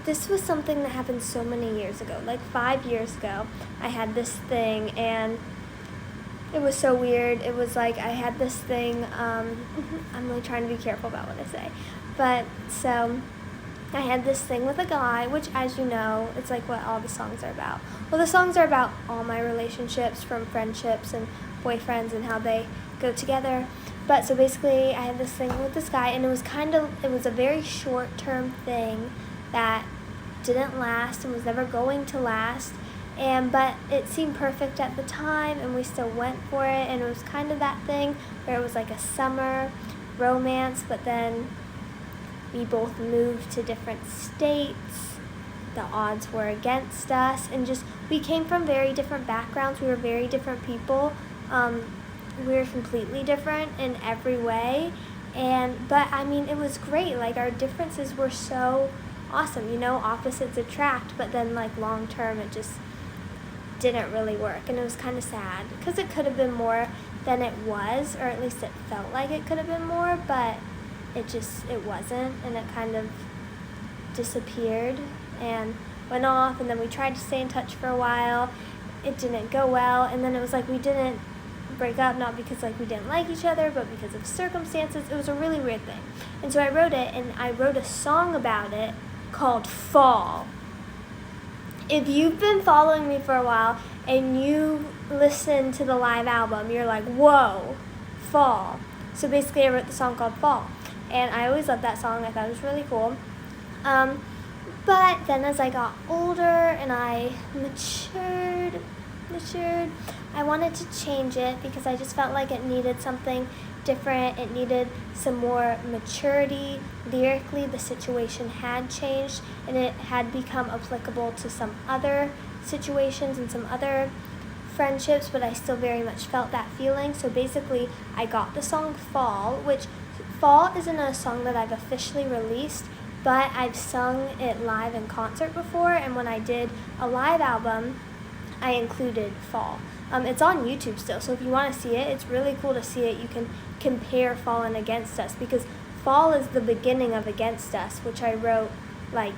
this was something that happened so many years ago. Like 5 years ago, I had this thing, and it was so weird. It was like I had this thing. I'm really trying to be careful about what I say, but so I had this thing with a guy, which, as you know, it's like what all the songs are about. Well, the songs are about all my relationships, from friendships and boyfriends and how they go together. But so basically, I had this thing with this guy, and it was a very short-term thing that didn't last and was never going to last. But it seemed perfect at the time, and we still went for it. And it was kind of that thing where it was like a summer romance, but then we both moved to different states. The odds were against us, and just we came from very different backgrounds. We were very different people. We were completely different in every way, but I mean, it was great. Like, our differences were so awesome. Opposites attract, but then like long term, it just didn't really work, and it was kind of sad because it could have been more than it was, or at least it felt like it could have been more, but it wasn't, and it kind of disappeared and went off. And then we tried to stay in touch for a while. It didn't go well, and then it was like we didn't break up, not because like we didn't like each other, but because of circumstances. It was a really weird thing. And so I wrote it, and I wrote a song about it called Fall. If you've been following me for a while and you listen to the live album, you're like, whoa, Fall. So basically I wrote the song called Fall, and I always loved that song. I thought it was really cool. But then as I got older and I matured, I wanted to change it because I just felt like it needed something different. It needed some more maturity. Lyrically, the situation had changed, and it had become applicable to some other situations and some other friendships, but I still very much felt that feeling. So basically, I got the song Fall, which Fall isn't a song that I've officially released, but I've sung it live in concert before, and when I did a live album, I included Fall. It's on YouTube still, so if you want to see it, it's really cool to see it. You can compare Fall and Against Us, because Fall is the beginning of Against Us, which I wrote like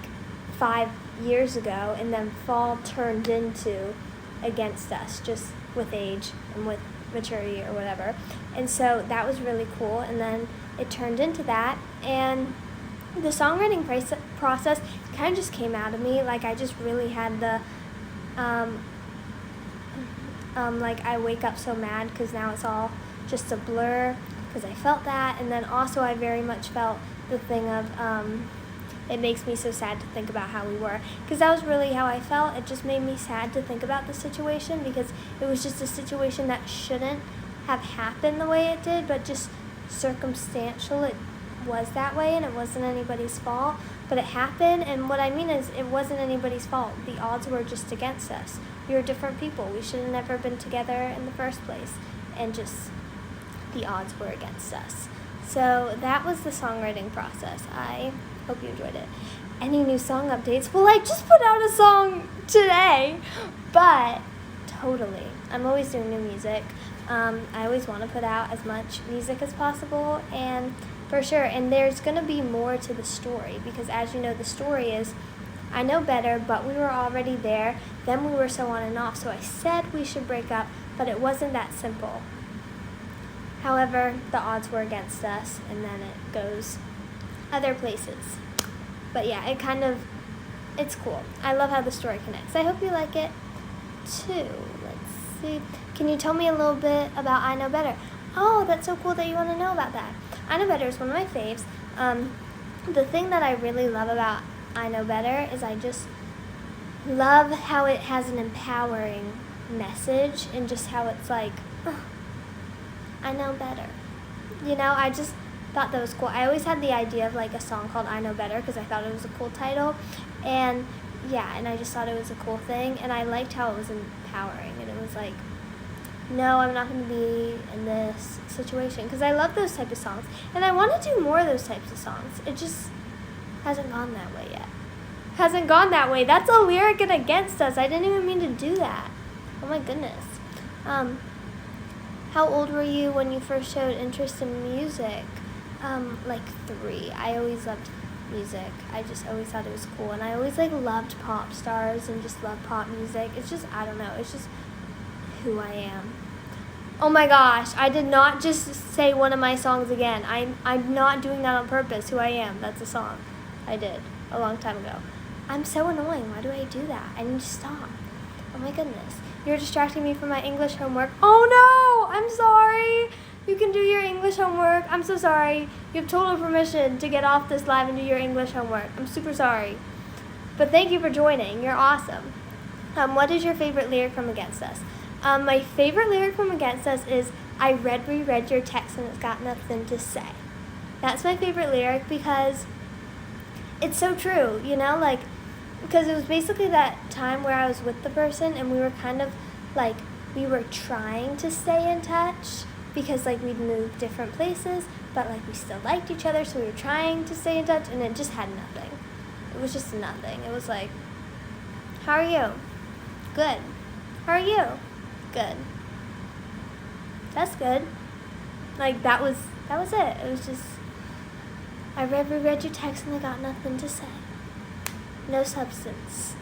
5 years ago, and then Fall turned into Against Us, just with age and with maturity or whatever. And so that was really cool, and then it turned into that, and the songwriting process kind of just came out of me. Like, I just really had the like, I wake up so mad because now it's all just a blur, because I felt that. And then also I very much felt the thing of it makes me so sad to think about how we were, because that was really how I felt. It just made me sad to think about the situation, because it was just a situation that shouldn't have happened the way it did, but just circumstantial, it was that way, and it wasn't anybody's fault, but it happened. And what I mean is, it wasn't anybody's fault. The odds were just against us. We were different people. We should have never been together in the first place, and just the odds were against us. So that was the songwriting process. I hope you enjoyed it. Any new song updates? Well, I just put out a song today, but totally, I'm always doing new music. I always want to put out as much music as possible, and for sure. And there's going to be more to the story, because as you know, the story is, I know better, but we were already there. Then we were so on and off. So I said we should break up, but it wasn't that simple. However, the odds were against us, and then it goes other places. But yeah, it's cool. I love how the story connects. I hope you like it too. Let's see. Can you tell me a little bit about I Know Better? Oh, that's so cool that you want to know about that. I Know Better is one of my faves. The thing that I really love about I Know Better is I just love how it has an empowering message, and just how it's like, I know better. I just thought that was cool. I always had the idea of like a song called I Know Better, because I thought it was a cool title, and I just thought it was a cool thing, and I liked how it was empowering, and it was like, no, I'm not going to be in this situation, because I love those type of songs, and I want to do more of those types of songs. It just hasn't gone that way yet. Hasn't gone that way. That's a lyric in Against Us. I didn't even mean to do that. Oh my goodness. How old were you when you first showed interest in music? Like 3. I always loved music. I just always thought it was cool, and I always like loved pop stars and just loved pop music. It's just, I don't know, it's just who I am. Oh my gosh, I did not just say one of my songs again. I'm not doing that on purpose. Who I Am, that's a song I did a long time ago. I'm so annoying. Why do I do that? I need to stop. Oh my goodness. You're distracting me from my English homework. Oh no, I'm sorry. You can do your English homework. I'm so sorry. You have total permission to get off this live and do your English homework. I'm super sorry. But thank you for joining. You're awesome. What is your favorite lyric from Against Us? My favorite lyric from Against Us is, I reread your text and it's got nothing to say. That's my favorite lyric because it's so true, you know, like, because it was basically that time where I was with the person and we were kind of like, we were trying to stay in touch because like we'd moved different places, but like we still liked each other, so we were trying to stay in touch, and it just had nothing. It was just nothing. It was like, how are you? Good. How are you? Good. That's good. Like that was it. It was just, I reread your text and I got nothing to say. No substance.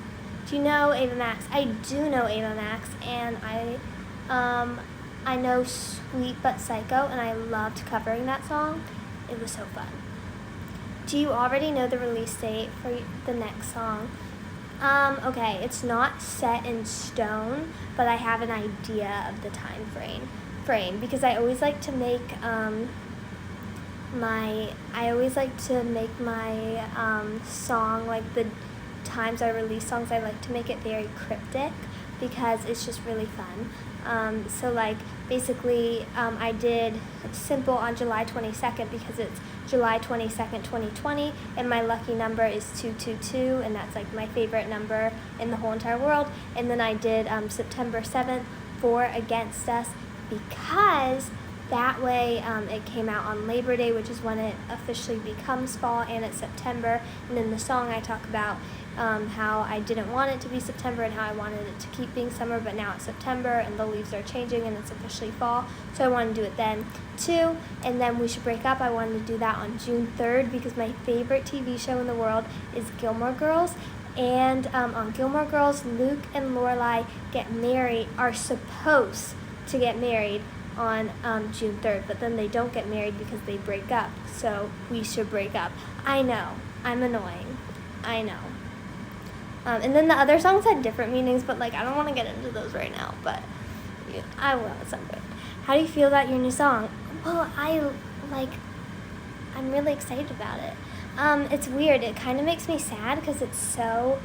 Do you know Ava Max? I do know Ava Max, and I know Sweet But Psycho, and I loved covering that song. It was so fun. Do you already know the release date for the next song? Okay, it's not set in stone, but I have an idea of the time frame because I always like to make my song, like the times I release songs, I like to make it very cryptic because it's just really fun. So like basically I did Simple on July 22nd because it's July 22nd, 2020, and my lucky number is 222, and that's like my favorite number in the whole entire world. And then I did September 7th for Against Us because that way it came out on Labor Day, which is when it officially becomes fall, and it's September. And in the song I talk about how I didn't want it to be September and how I wanted it to keep being summer, but now it's September and the leaves are changing and it's officially fall. So I wanted to do it then too. And then We Should Break Up, I wanted to do that on June 3rd because my favorite TV show in the world is Gilmore Girls. And on Gilmore Girls, Luke and Lorelai are supposed to get married on June 3rd, but then they don't get married because they break up. So We Should Break Up. I know, I'm annoying. I know. And then the other songs had different meanings, but like I don't want to get into those right now, but yeah, I will at some point. How do you feel about your new song? Well, I'm really excited about it. It's weird. It kind of makes me sad because it's so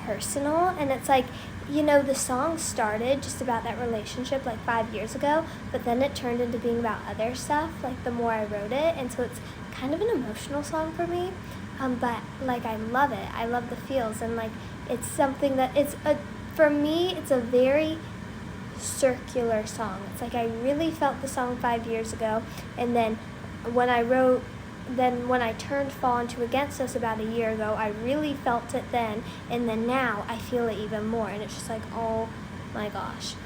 personal, and it's like, you know, the song started just about that relationship like 5 years ago, but then it turned into being about other stuff, like the more I wrote it, and so it's kind of an emotional song for me, but like I love it. I love the feels, and like it's something that for me, it's a very circular song. It's like I really felt the song 5 years ago, and then when I turned fall into Against Us about a year ago, I really felt it then, and then now I feel it even more, and it's just like, oh my gosh.